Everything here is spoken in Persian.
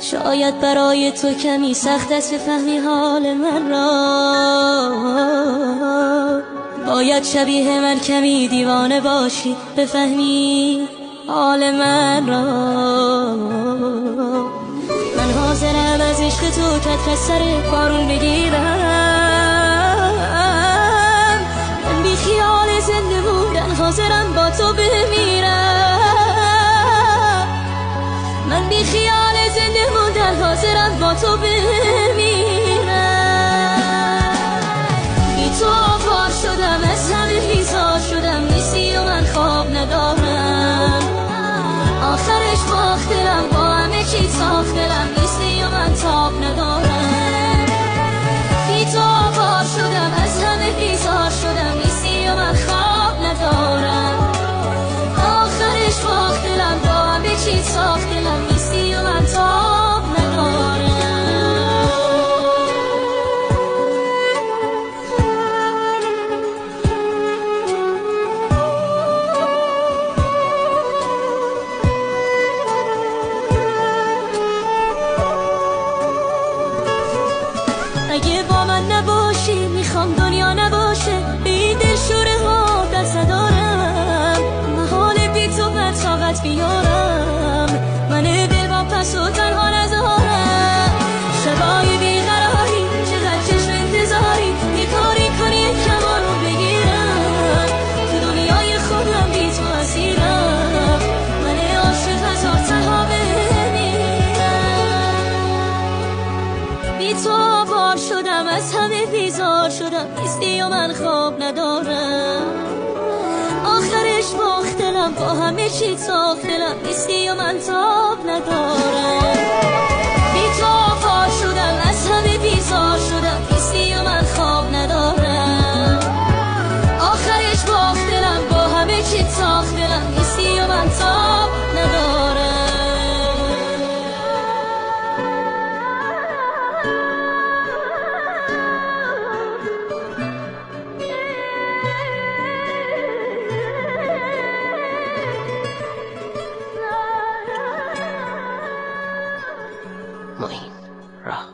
شاید برای تو کمی سخت است بفهمی حال من را، باید شبیه من کمی دیوانه باشی بفهمی حال من را. من حاضرم از عشق تو کتر از سر بارون بگیرم، من بی خیال زنده بودن حاضرم با تو بمیرم، من بی خیال زنده بودن حاضرم با تو بمیرم. بی تو آوار شدم، از همه بیزار شدم، نیستی و من خواب ندارم. آخرش باخت دلم، با همه چی ساخت دلم، نیستی و من تاب ندارم. بی تو آوار شدم، از همه بیزار شدم، نیستی و من خواب ندارم. آخرش باخت دلم، با همه چی ساخت دلم، نیستی و من تاب ندارم. اگه با من نباشی میخوام دنیا نباشه، بی دل شوره ها دست ندارم، محال بی تو من طاقت بیارم، من دل با پس و تنها نذارم. شبای بیقراری چقدر چشم انتظاری، بیکاری کنی کمان رو بگیرم، تو دنیای خودم بی تو اسیرم، من عاشق هزار تنها بمیرم. بی تو آوار شدم، از همه بیزار شدم، نیستی و من خواب ندارم. آخرش باخت دلم، با همه چی ساخت دلم، نیستی و من تاب ندارم. بی تو آوار شدم، از همه بیزار شدم، نیستی و من خواب ندارم. آخرش باخت دلم، با همه چی ساخت دلم، نیستی و من تاب ندارم. معین راه